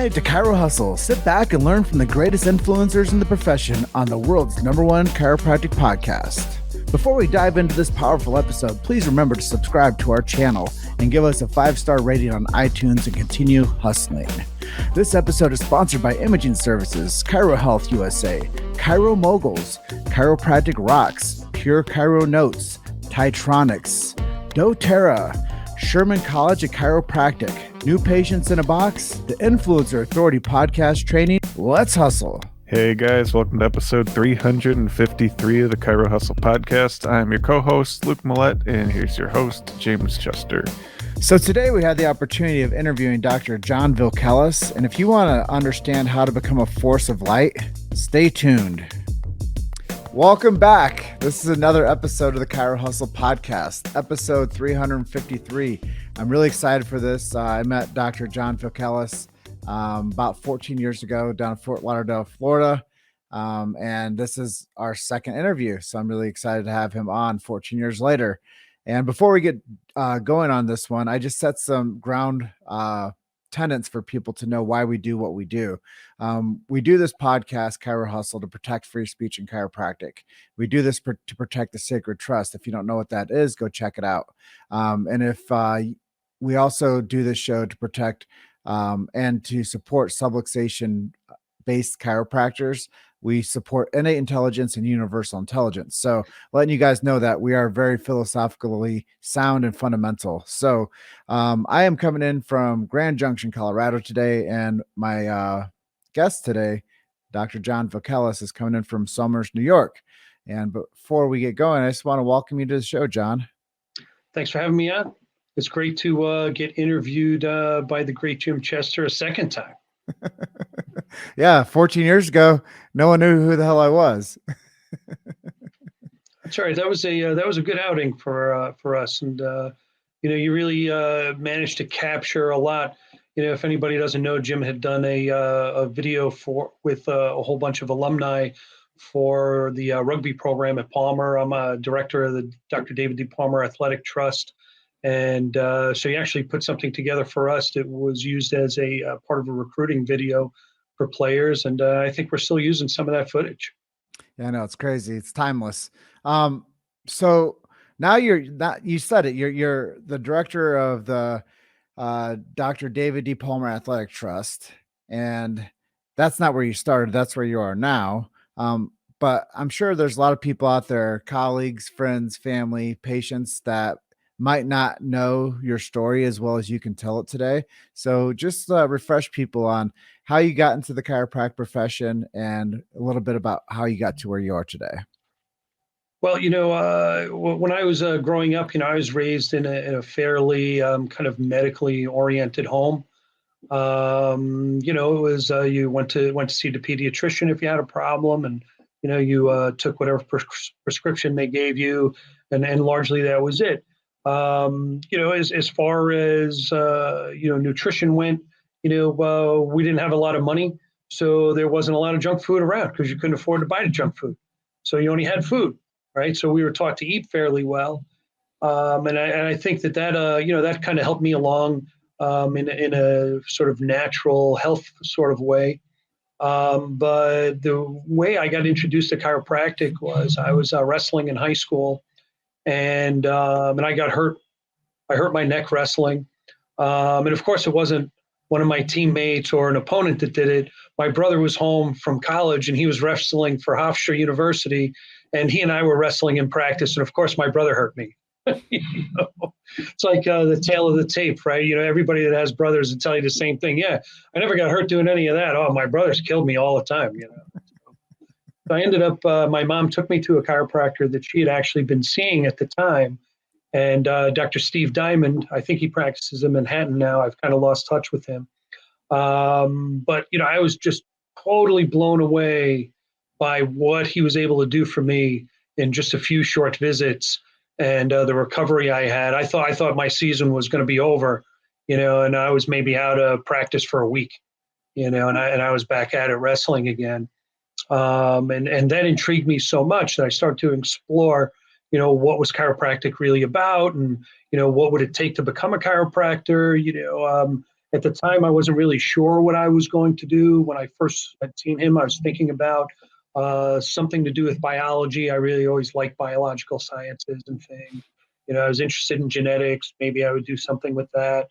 made it to Chirohustle. Sit back and learn from the greatest influencers in the profession on the world's #1 chiropractic podcast. Before we dive into this powerful episode, please remember to subscribe to our channel and give us a 5-star rating on iTunes and continue hustling. This episode is sponsored by Imaging Services, Chiro Health USA, Chiro Moguls, Chiropractic Rocks, Pure Chiro Notes, Titronics, doTERRA, Sherman College of Chiropractic, New Patients in a Box, the Influencer Authority podcast training. Let's hustle. Hey guys, welcome to episode 353 of the Chiro Hustle podcast. I'm your co-host, Luke Millette, and here's your host, James Chester. So today we had the opportunity of interviewing Dr. John Vilkelis, and if you want to understand how to become a force of light, stay tuned. Welcome back. This is another episode of the Chiro Hustle podcast, episode 353. I'm really excited for this. I met Dr. John Vilkelis about 14 years ago down in Fort Lauderdale, Florida. And this is our second interview. So I'm really excited to have him on 14 years later. And before we get going on this one, I just set some ground tenets for people to know why we do what we do. We do this podcast, Chiro Hustle, to protect free speech and chiropractic. We do this to protect the sacred trust. If you don't know what that is, go check it out. And if we also do this show to protect and to support subluxation-based chiropractors. We support innate intelligence and universal intelligence. So letting you guys know that we are very philosophically sound and fundamental. So I am coming in from Grand Junction, Colorado today, and my guest today, Dr. John Vilkelis, is coming in from Somers, New York. And before we get going, I just want to welcome you to the show, John. Thanks for having me on. It's great to get interviewed by the great Jim Chester a second time. Yeah, 14 years ago, no one knew who the hell I was. That's right. That was a good outing for us, and you really managed to capture a lot. If anybody doesn't know, Jim had done a video with a whole bunch of alumni for the rugby program at Palmer. I'm a director of the Dr. David D. Palmer Athletic Trust. And so he actually put something together for us that was used as a part of a recruiting video for players. And I think we're still using some of that footage. Yeah, no, it's crazy. It's timeless. So now you said it, you're the director of the Dr. David D. Palmer Athletic Trust. And that's not where you started. That's where you are now. But I'm sure there's a lot of people out there, colleagues, friends, family, patients that might not know your story as well as you can tell it today. So just refresh people on how you got into the chiropractic profession and a little bit about how you got to where you are today. Well, when I was growing up, I was raised in a fairly kind of medically oriented home. It was you went to see the pediatrician if you had a problem, and you took whatever prescription they gave you, and largely that was it. As far as nutrition went, we didn't have a lot of money, so there wasn't a lot of junk food around because you couldn't afford to buy the junk food. So you only had food, right? So we were taught to eat fairly well, and I think that that kind of helped me along in a sort of natural health sort of way. But the way I got introduced to chiropractic was I was wrestling in high school. And I got hurt. I hurt my neck wrestling. And of course, it wasn't one of my teammates or an opponent that did it. My brother was home from college and he was wrestling for Hofstra University. And he and I were wrestling in practice. And of course, my brother hurt me. It's like the tale of the tape, right? Everybody that has brothers will tell you the same thing. Yeah, I never got hurt doing any of that. Oh, my brothers killed me all the time, So I ended up, my mom took me to a chiropractor that she had actually been seeing at the time. And Dr. Steve Diamond, I think he practices in Manhattan now. I've kind of lost touch with him. But I was just totally blown away by what he was able to do for me in just a few short visits and the recovery I had. I thought my season was going to be over, and I was maybe out of practice for a week, and I was back at it wrestling again. And that intrigued me so much that I started to explore, what was chiropractic really about, and what would it take to become a chiropractor, At the time, I wasn't really sure what I was going to do. When I first had seen him, I was thinking about something to do with biology. I really always liked biological sciences and things. I was interested in genetics. Maybe I would do something with that.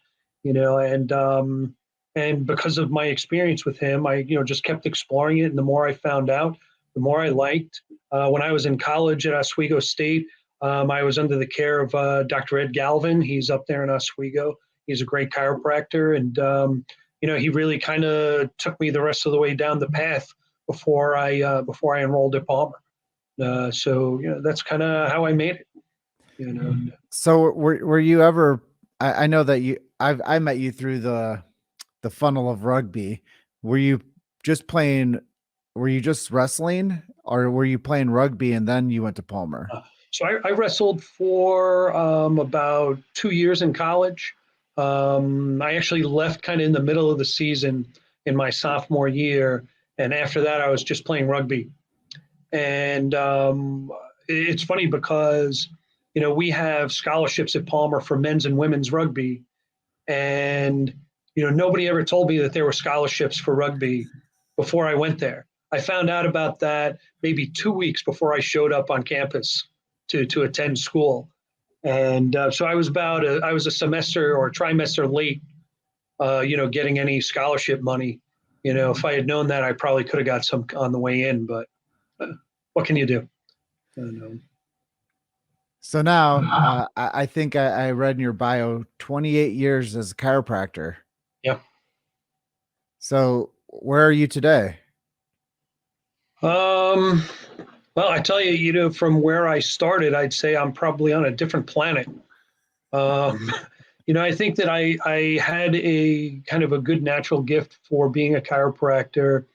And because of my experience with him, I just kept exploring it. And the more I found out, the more I liked. When I was in college at Oswego State, I was under the care of Dr. Ed Galvin. He's up there in Oswego. He's a great chiropractor, and he really kind of took me the rest of the way down the path before I enrolled at Palmer. So that's kind of how I made it. So were you ever? I know that I met you through the funnel of rugby. Were you just playing? Were you just wrestling, or were you playing rugby and then you went to Palmer? So I wrestled for about 2 years in college. I actually left kind of in the middle of the season in my sophomore year. And after that, I was just playing rugby. And it's funny because, we have scholarships at Palmer for men's and women's rugby. And, nobody ever told me that there were scholarships for rugby before I went there. I found out about that maybe 2 weeks before I showed up on campus to attend school. And so I was a semester or a trimester late, getting any scholarship money. If I had known that, I probably could have got some on the way in, but what can you do? So now I think I read in your bio 28 years as a chiropractor. Yeah. So where are you today? Well, I tell you, from where I started, I'd say I'm probably on a different planet. I think that I had a kind of a good natural gift for being a chiropractor.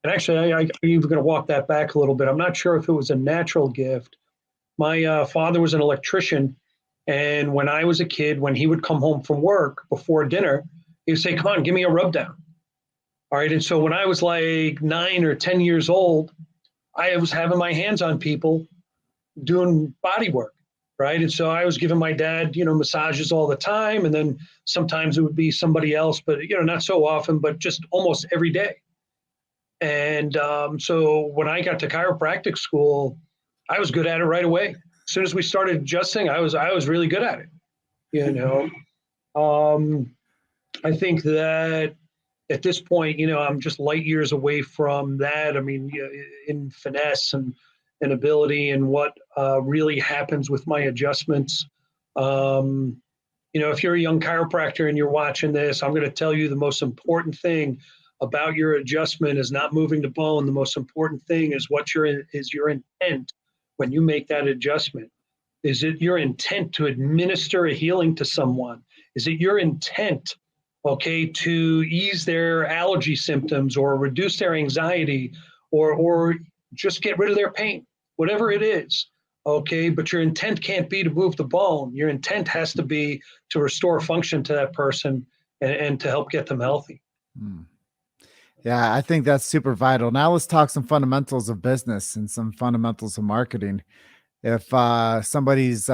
And actually, I'm even going to walk that back a little bit. I'm not sure if it was a natural gift. My father was an electrician. And when I was a kid, when he would come home from work before dinner, he'd say, "Come on, give me a rub down." All right. And so when I was like 9 or 10 years old, I was having my hands on people doing body work. Right. And so I was giving my dad, massages all the time. And then sometimes it would be somebody else, but, not so often, but just almost every day. And so when I got to chiropractic school, I was good at it right away. As soon as we started adjusting, I was really good at it. I think that at this point, I'm just light years away from that. I mean, in finesse and ability and what really happens with my adjustments. If you're a young chiropractor and you're watching this, I'm going to tell you the most important thing about your adjustment is not moving the bone. The most important thing is your intent when you make that adjustment. Is it your intent to administer a healing to someone? Is it your intent, to ease their allergy symptoms or reduce their anxiety or just get rid of their pain, whatever it is? But your intent can't be to move the bone. Your intent has to be to restore function to that person and to help get them healthy. Yeah, I think that's super vital. Now let's talk some fundamentals of business and some fundamentals of marketing. If somebody's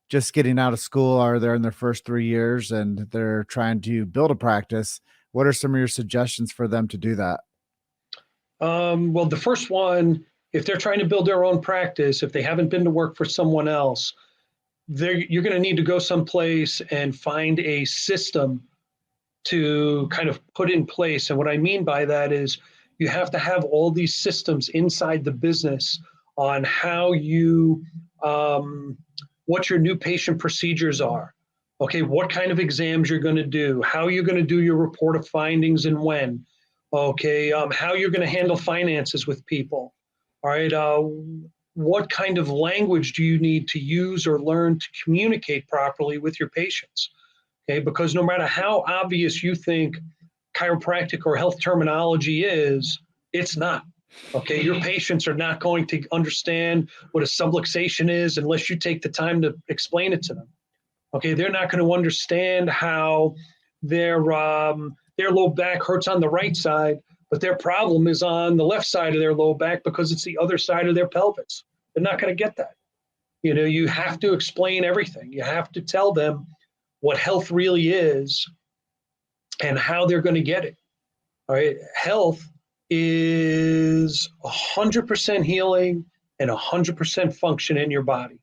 just getting out of school or they're in their first 3 years and they're trying to build a practice, what are some of your suggestions for them to do that? Well, the first one, if they're trying to build their own practice, if they haven't been to work for someone else, you're going to need to go someplace and find a system to kind of put in place. And what I mean by that is you have to have all these systems inside the business on how you, what your new patient procedures are. What kind of exams you're going to do, how you're going to do your report of findings and when. How you're going to handle finances with people. All right. What kind of language do you need to use or learn to communicate properly with your patients? Because no matter how obvious you think chiropractic or health terminology is, it's not. Your patients are not going to understand what a subluxation is unless you take the time to explain it to them. They're not going to understand how their low back hurts on the right side, but their problem is on the left side of their low back because it's the other side of their pelvis. They're not going to get that. You have to explain everything. You have to tell them what health really is and how they're going to get it. All right. Health is 100% healing and 100% function in your body.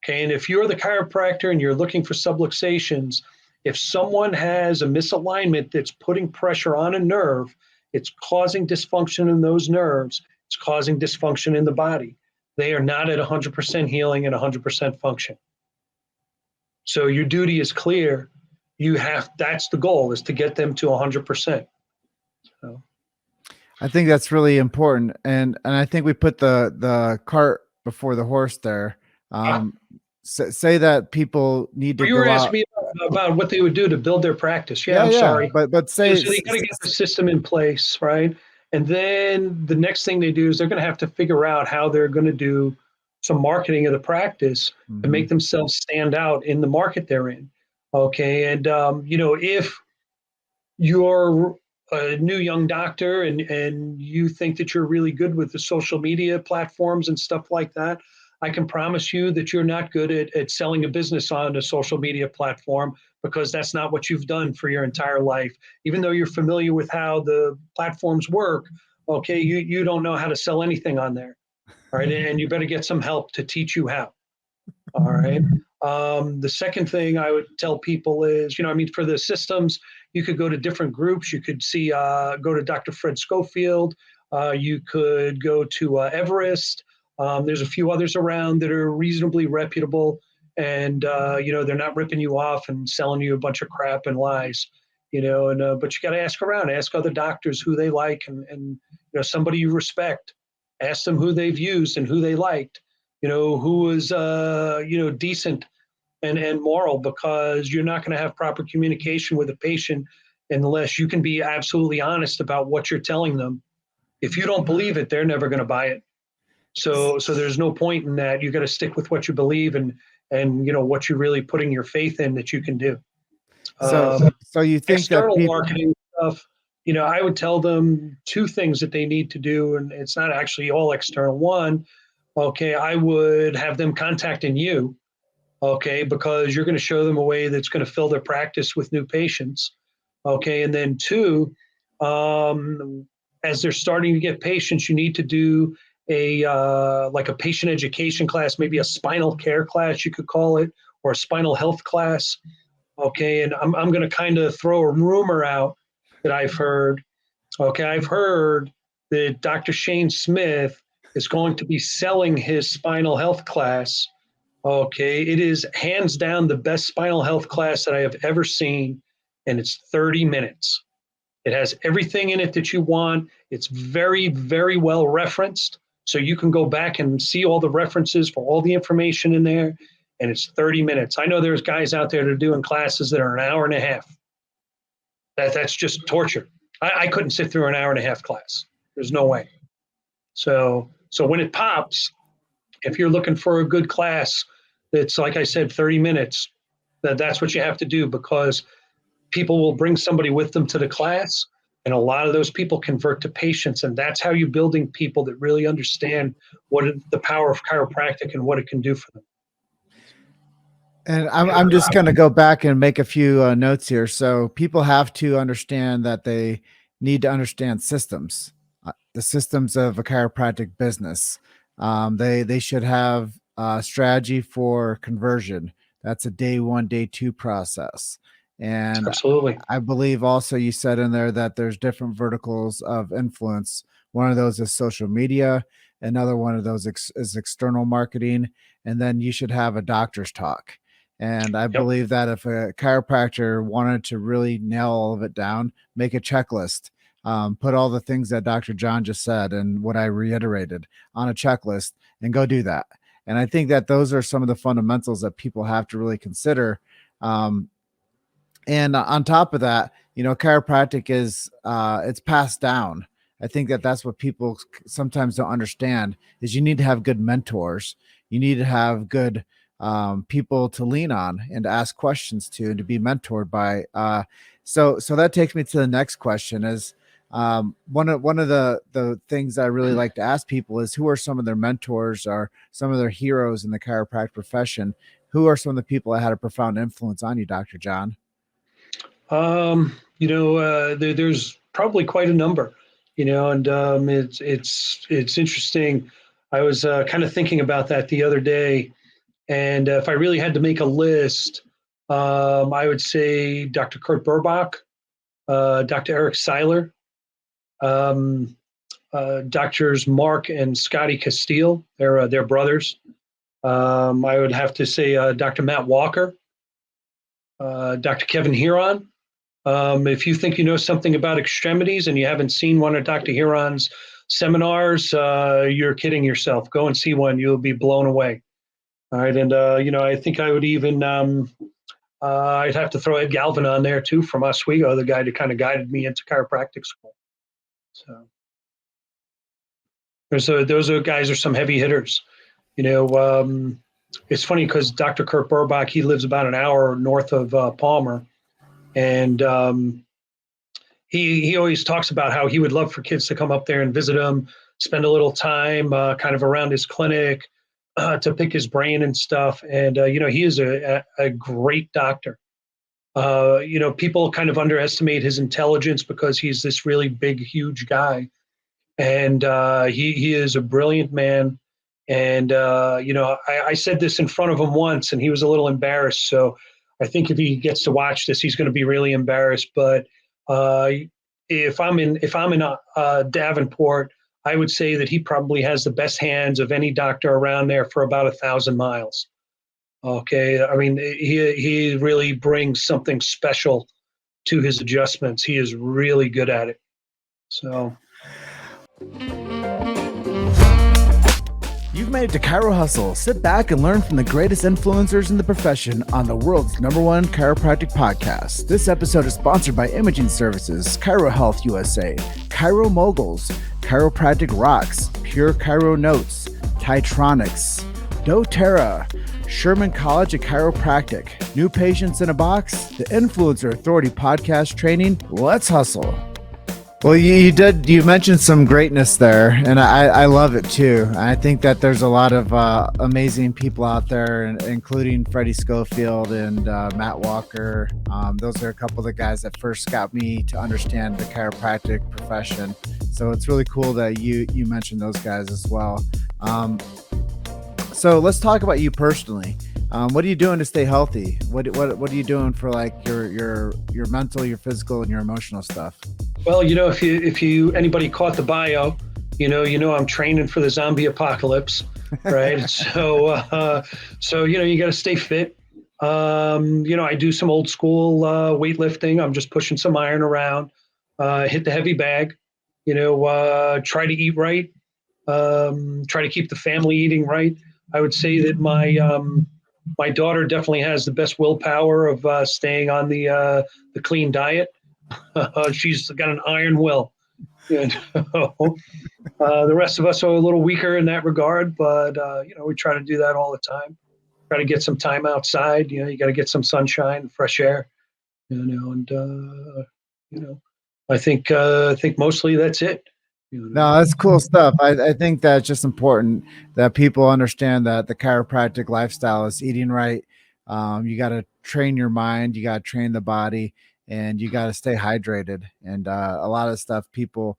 Okay. And if you're the chiropractor and you're looking for subluxations, if someone has a misalignment that's putting pressure on a nerve, it's causing dysfunction in those nerves, it's causing dysfunction in the body. They are not at 100% healing and 100% function. So your duty is clear. That's the goal, is to get them to 100%. So. I think that's really important. And I think we put the cart before the horse there. Say that people need to you were go asking out. me about what they would do to build their practice. Yeah, I'm sorry. But say, so they got to get the system in place, right? And then the next thing they do is they're going to have to figure out how they're going to do some marketing of the practice to make themselves stand out in the market they're in. Okay. And, if you're a new young doctor and you think that you're really good with the social media platforms and stuff like that, I can promise you that you're not good at selling a business on a social media platform, because that's not what you've done for your entire life. Even though you're familiar with how the platforms work, okay, you don't know how to sell anything on there. All right. And you better get some help to teach you how. All right. The second thing I would tell people is, for the systems, you could go to different groups. You could go to Dr. Fred Schofield. You could go to Everest. There's a few others around that are reasonably reputable, and they're not ripping you off and selling you a bunch of crap and lies. But you got to ask around, ask other doctors who they like, and somebody you respect. Ask them who they've used and who they liked. Who was decent and moral, because you're not going to have proper communication with a patient unless you can be absolutely honest about what you're telling them. If you don't believe it, they're never going to buy it. So there's no point in that. You got to stick with what you believe and what you're really putting your faith in that you can do. So you think external that people... marketing stuff, I would tell them two things that they need to do, and it's not actually all external. One, okay, I would have them contacting you, okay, because you're going to show them a way that's going to fill their practice with new patients, okay. And then two, as they're starting to get patients, you need to do like a patient education class, maybe a spinal care class, you could call it, or a spinal health class, okay. And I'm going to kind of throw a rumor out that I've heard. Okay, I've heard that Dr. Shane Smith is going to be selling his spinal health class. Okay, it is hands down the best spinal health class that I have ever seen, and it's 30 minutes. It has everything in it that you want. It's very, very well referenced, so you can go back and see all the references for all the information in there, and it's 30 minutes. I know there's guys out there that are doing classes that are an hour and a half. That's just torture. I couldn't sit through an hour and a half class. There's no way. So when it pops, if you're looking for a good class that's, like I said, 30 minutes, that's what you have to do, because people will bring somebody with them to the class, and a lot of those people convert to patients, and that's how you're building people that really understand the power of chiropractic and what it can do for them. And I'm just going to go back and make a few notes here. So people have to understand that they need to understand systems, the systems of a chiropractic business. They should have a strategy for conversion. That's a day one, day two process. And absolutely, I believe also you said in there that there's different verticals of influence. One of those is social media. Another one of those is external marketing. And then you should have a doctor's talk. And I believe that if a chiropractor wanted to really nail all of it down, make a checklist, put all the things that Dr. John just said and what I reiterated on a checklist, and go do that. And I think that those are some of the fundamentals that people have to really consider. And on top of that, chiropractic is it's passed down. I think that that's what people sometimes don't understand is you need to have good mentors. You need to have good people to lean on and to ask questions to and to be mentored by. So that takes me to the next question is one of the things I really like to ask people is who are some of their mentors or some of their heroes in the chiropractic profession? Who are some of the people that had a profound influence on you, Dr. John? There's probably quite a number, and it's interesting. I was kind of thinking about that the other day, and if I really had to make a list, I would say Dr. Kurt Burbach, Dr. Eric Seiler, um, doctors Mark and Scotty Castile. They're brothers. I would have to say Dr. Matt Walker, Dr. Kevin Huron. If you think you know something about extremities and you haven't seen one of Dr. Huron's seminars, you're kidding yourself. Go and see one. You'll be blown away. All right. And, I think I would even, I'd have to throw Ed Galvin on there too from Oswego, the guy that kind of guided me into chiropractic school. So those are guys are some heavy hitters. It's funny because Dr. Kurt Burbach, he lives about an hour north of Palmer. And he always talks about how he would love for kids to come up there and visit him, spend a little time kind of around his clinic to pick his brain and stuff. And, he is a great doctor. People kind of underestimate his intelligence because he's this really big, huge guy. And he is a brilliant man. And, I said this in front of him once and he was a little embarrassed. So I think if he gets to watch this, he's going to be really embarrassed. But if I'm in Davenport, I would say that he probably has the best hands of any doctor around there for about 1,000 miles. Okay, I mean he really brings something special to his adjustments. He is really good at it. So. You've made it to Chiro Hustle. Sit back and learn from the greatest influencers in the profession on the world's #1 chiropractic podcast. This episode is sponsored by Imaging Services, Chiro Health USA, Chiro Moguls, Chiropractic Rocks, Pure Chiro Notes, Titronics, doTERRA, Sherman College of Chiropractic, New Patients in a Box, the Influencer Authority podcast training. Let's hustle. Well, you mentioned some greatness there, and I love it too. I think that there's a lot of amazing people out there, including Freddie Schofield and Matt Walker. Those are a couple of the guys that first got me to understand the chiropractic profession. So it's really cool that you mentioned those guys as well. So let's talk about you personally. What are you doing to stay healthy? What are you doing for like your mental, your physical, and your emotional stuff? Well, if anybody caught the bio, I'm training for the zombie apocalypse, right? So you got to stay fit. I do some old school weightlifting. I'm just pushing some iron around, hit the heavy bag, try to eat right, try to keep the family eating right. I would say that my daughter definitely has the best willpower of staying on the clean diet. She's got an iron will. The rest of us are a little weaker in that regard, but we try to do that all the time. Try to get some time outside. You got to get some sunshine, fresh air. And I think mostly that's it. No, that's cool stuff. I think that's just important that people understand that the chiropractic lifestyle is eating right. You got to train your mind, you got to train the body, and you got to stay hydrated. And a lot of stuff people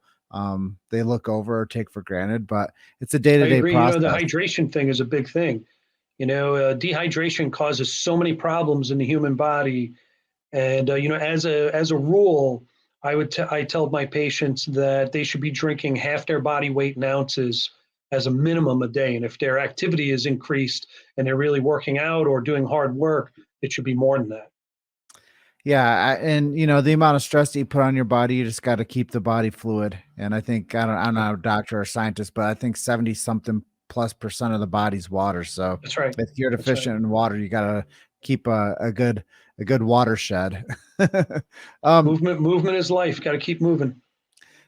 they look over or take for granted, but it's a day-to-day process. The hydration thing is a big thing. Dehydration causes so many problems in the human body. And as a rule, I tell my patients that they should be drinking half their body weight in ounces as a minimum a day. And if their activity is increased and they're really working out or doing hard work, it should be more than that. Yeah. And the amount of stress that you put on your body, you just got to keep the body fluid. And I think, I'm not a doctor or scientist, but I think 70 something +% of the body's water. So that's right. If you're deficient in water, you got to keep a good watershed. Movement is life. Got to keep moving.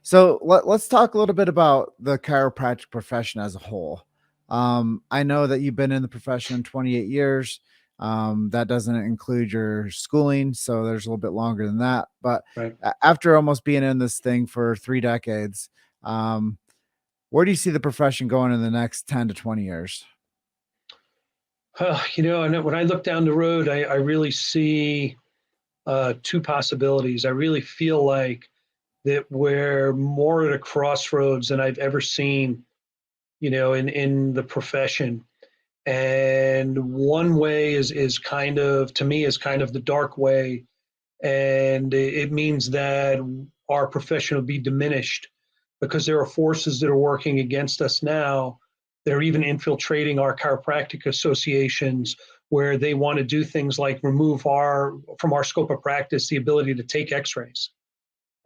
So let's talk a little bit about the chiropractic profession as a whole. I know that you've been in the profession 28 years. That doesn't include your schooling, so there's a little bit longer than that. But right. After almost being in this thing for 3 decades, where do you see the profession going in the next 10 to 20 years? When I look down the road, I really see two possibilities. I really feel like that we're more at a crossroads than I've ever seen, in the profession. And one way is kind of, to me, is kind of the dark way. And it means that our profession will be diminished because there are forces that are working against us now that are even infiltrating our chiropractic associations, where they want to do things like remove from our scope of practice the ability to take x-rays.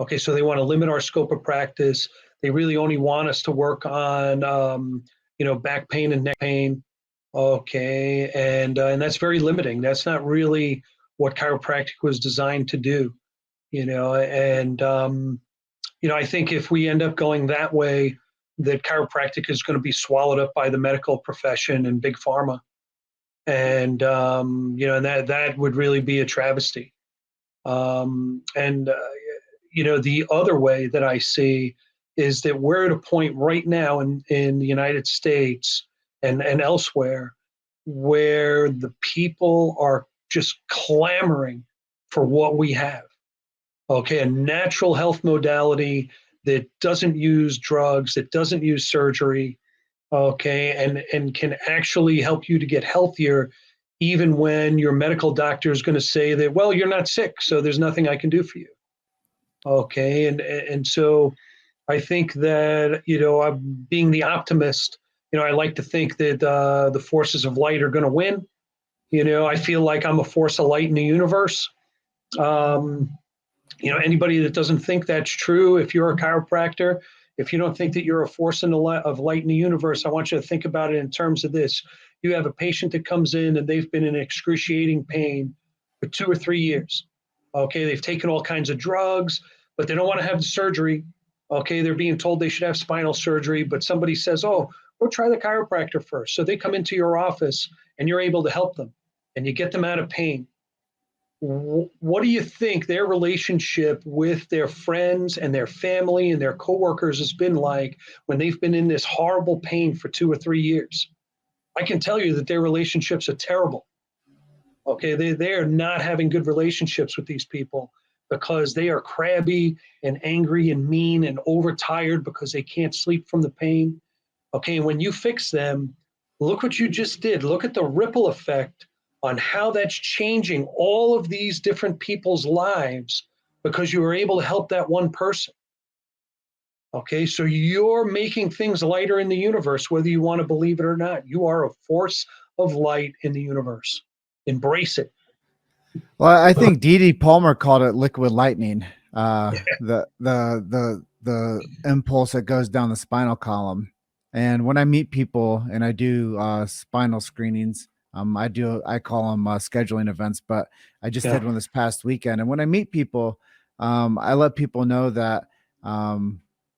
Okay, so they want to limit our scope of practice. They really only want us to work on back pain and neck pain. Okay, and that's very limiting. That's not really what chiropractic was designed to do. And I think if we end up going that way, that chiropractic is going to be swallowed up by the medical profession and big pharma, and and that would really be a travesty. The other way that I see is that we're at a point right now in the United States and elsewhere where the people are just clamoring for what we have. Okay, a natural health modality that doesn't use drugs, that doesn't use surgery, okay, and can actually help you to get healthier even when your medical doctor is going to say that, well, you're not sick, so there's nothing I can do for you. Okay, and so I think that I'm being the optimist. I like to think that the forces of light are going to win. I feel like I'm a force of light in the universe. Anybody that doesn't think that's true, if you're a chiropractor, if you don't think that you're a force of light in the universe, I want you to think about it in terms of this. You have a patient that comes in and they've been in excruciating pain for 2 or 3 years. Okay, they've taken all kinds of drugs, but they don't want to have the surgery. Okay, they're being told they should have spinal surgery, but somebody says, oh, go try the chiropractor first. So they come into your office and you're able to help them and you get them out of pain. What do you think their relationship with their friends and their family and their coworkers has been like when they've been in this horrible pain for 2 or 3 years? I can tell you that their relationships are terrible. Okay, they are not having good relationships with these people because they are crabby and angry and mean and overtired because they can't sleep from the pain. Okay, and when you fix them, look what you just did. Look at the ripple effect on how that's changing all of these different people's lives because you were able to help that one person. Okay, so you're making things lighter in the universe, whether you want to believe it or not. You are a force of light in the universe. Embrace it. Well, I think D.D. Palmer called it liquid lightning. The impulse that goes down the spinal column. And when I meet people and I do spinal screenings, I call them scheduling events, but I just did one this past weekend. And when I meet people, I let people know that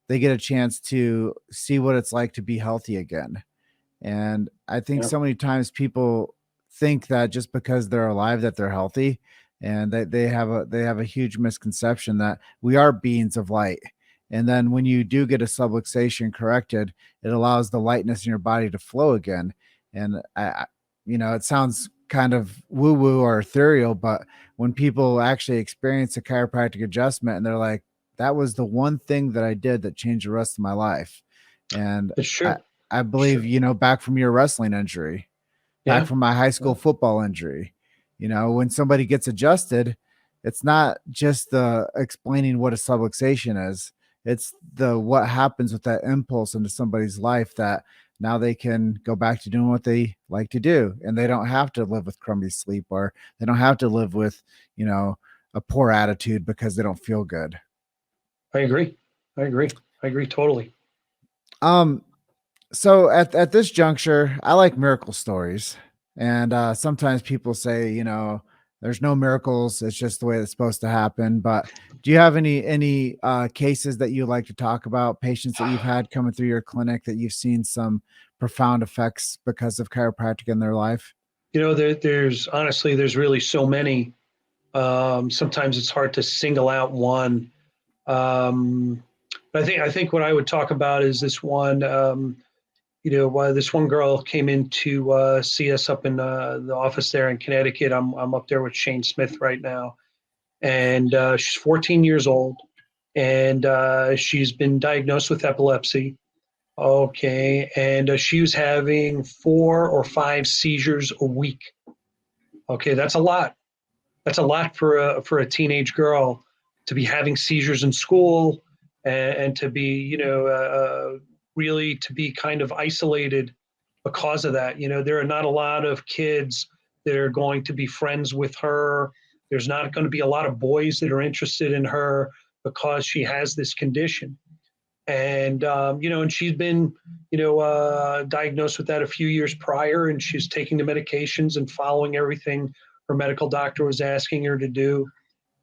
they get a chance to see what it's like to be healthy again. And I think so many times people think that just because they're alive that they're healthy, and that they have a huge misconception that we are beings of light. And then when you do get a subluxation corrected, it allows the lightness in your body to flow again. And it sounds kind of woo woo or ethereal, but when people actually experience a chiropractic adjustment and they're like, that was the one thing that I did that changed the rest of my life. And it's true. I believe, back from your wrestling injury, back from my high school football injury, when somebody gets adjusted, it's not just the explaining what a subluxation is. It's what happens with that impulse into somebody's life that now they can go back to doing what they like to do. And they don't have to live with crummy sleep, or they don't have to live with, a poor attitude because they don't feel good. I agree totally. So at this juncture, I like miracle stories. And sometimes people say, there's no miracles. It's just the way it's supposed to happen. But do you have any cases that you like to talk about, patients that you've had coming through your clinic that you've seen some profound effects because of chiropractic in their life? There's really so many. Sometimes it's hard to single out one. I think what I would talk about is this one. This one girl came in to see us up in the office there in Connecticut. I'm up there with Shane Smith right now, and she's 14 years old, and she's been diagnosed with epilepsy. Okay, and she was having 4 or 5 seizures a week. Okay, that's a lot. That's a lot for a teenage girl to be having seizures in school, and to be, really to be kind of isolated because of that. There are not a lot of kids that are going to be friends with her. There's not going to be a lot of boys that are interested in her because she has this condition. And and she's been diagnosed with that a few years prior, and she's taking the medications and following everything her medical doctor was asking her to do.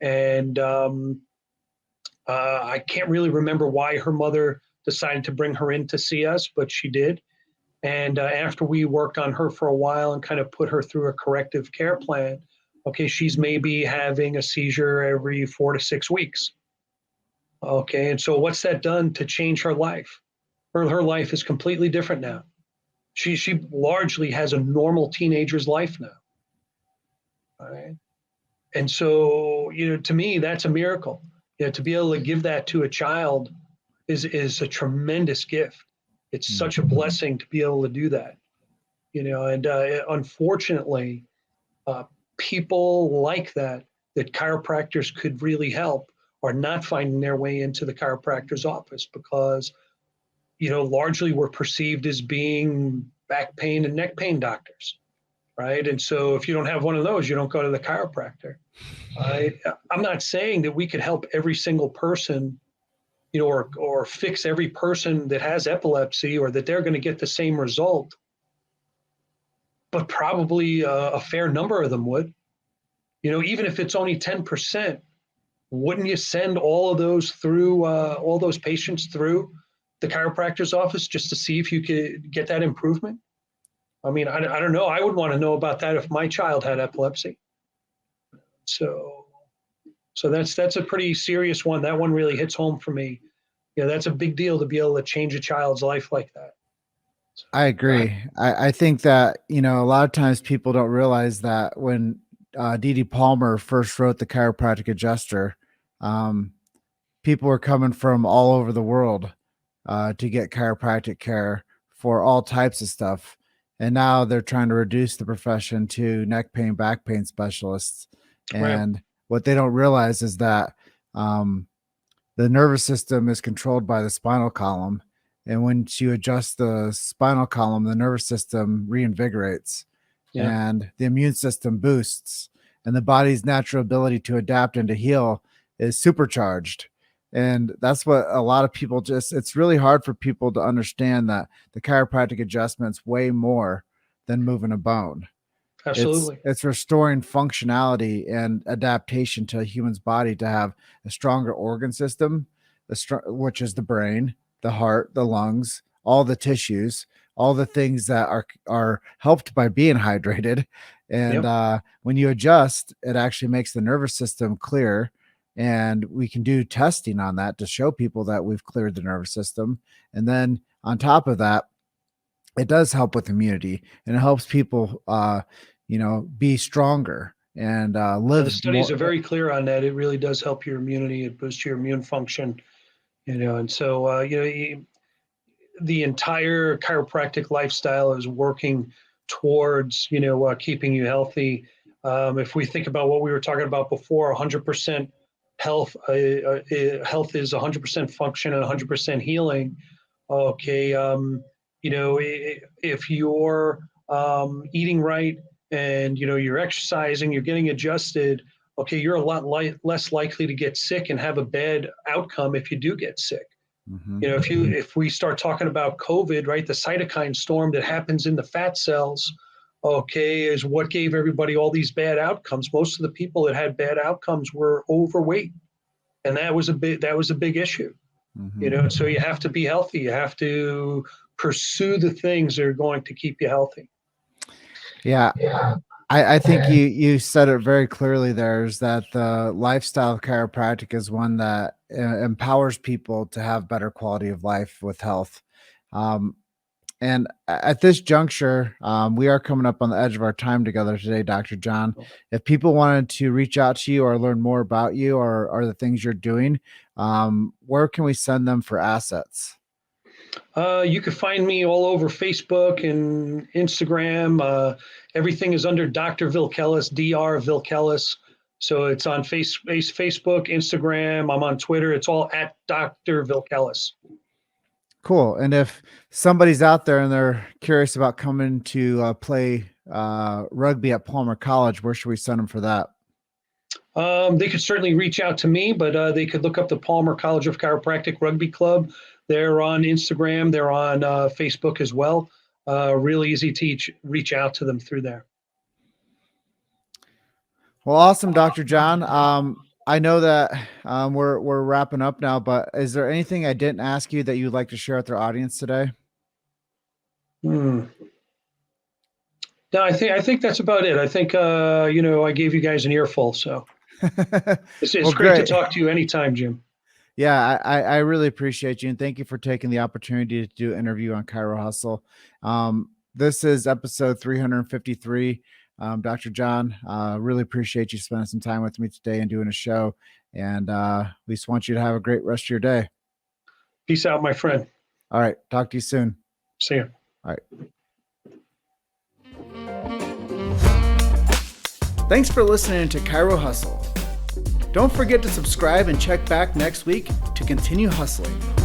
And I can't really remember why her mother decided to bring her in to see us, but she did. And after we worked on her for a while and kind of put her through a corrective care plan, okay, she's maybe having a seizure every 4 to 6 weeks. Okay, and so what's that done to change her life? Her life is completely different now. She largely has a normal teenager's life now. All right. And so, to me, that's a miracle. To be able to give that to a child is a tremendous gift. It's such a blessing to be able to do that. And unfortunately, people like that chiropractors could really help are not finding their way into the chiropractor's office because, largely we're perceived as being back pain and neck pain doctors, right? And so if you don't have one of those, you don't go to the chiropractor. I'm not saying that we could help every single person, or fix every person that has epilepsy, or that they're going to get the same result, but probably a fair number of them would. Even if it's only 10%, wouldn't you send all those patients through the chiropractor's office just to see if you could get that improvement? I mean, I don't know. I would want to know about that if my child had epilepsy. So that's a pretty serious one. That one really hits home for me. That's a big deal to be able to change a child's life like that. I agree. I think that, a lot of times people don't realize that when D.D. Palmer first wrote the Chiropractic Adjuster, people were coming from all over the world to get chiropractic care for all types of stuff. And now they're trying to reduce the profession to neck pain, back pain specialists. And what they don't realize is that the nervous system is controlled by the spinal column. And when you adjust the spinal column, the nervous system reinvigorates and the immune system boosts, and the body's natural ability to adapt and to heal is supercharged. And that's what a lot of people it's really hard for people to understand that the chiropractic adjustment's way more than moving a bone. Absolutely. It's restoring functionality and adaptation to a human's body to have a stronger organ system, which is the brain, the heart, the lungs, all the tissues, all the things that are helped by being hydrated. And when you adjust, it actually makes the nervous system clear. And we can do testing on that to show people that we've cleared the nervous system. And then on top of that, it does help with immunity, and it helps people, be stronger and live. The studies more. are very clear on that. It really does help your immunity. It boosts your immune function, and so, the entire chiropractic lifestyle is working towards, keeping you healthy. If we think about what we were talking about before, 100% health, health is 100% function and 100% healing. Okay. If you're eating right and, you're exercising, you're getting adjusted, okay, you're a lot less likely to get sick and have a bad outcome if you do get sick. Mm-hmm. If we start talking about COVID, right, the cytokine storm that happens in the fat cells, okay, is what gave everybody all these bad outcomes. Most of the people that had bad outcomes were overweight, and that was a big issue. Mm-hmm. So you have to be healthy. You have to pursue the things that are going to keep you healthy. Yeah. I think you said it very clearly there, is that the lifestyle of chiropractic is one that empowers people to have better quality of life with health. And And at this juncture, we are coming up on the edge of our time together today, Dr. John. If people wanted to reach out to you or learn more about you or the things you're doing, where can we send them for assets? You can find me all over Facebook and Instagram. Everything is under Dr. Vilkelis, Dr. Vilkelis. So it's on Facebook, Instagram. I'm on Twitter. It's all at Dr. Vilkelis. Cool. And if somebody's out there and they're curious about coming to play rugby at Palmer College, where should we send them for that? They could certainly reach out to me, but they could look up the Palmer College of Chiropractic Rugby Club. They're on Instagram. They're on Facebook as well. Really easy to reach out to them through there. Well, awesome, Dr. John. I know that we're wrapping up now, but is there anything I didn't ask you that you'd like to share with our audience today? No, I think that's about it. I think I gave you guys an earful, so it's Well, great to great. talk to you anytime, Jim. Yeah, I really appreciate you, and thank you for taking the opportunity to do an interview on Chiro Hustle. This is episode 353. Dr. John, really appreciate you spending some time with me today and doing a show. And we just want you to have a great rest of your day. Peace out, my friend. All right. Talk to you soon. See you. All right. Thanks for listening to Chiro Hustle. Don't forget to subscribe and check back next week to continue hustling.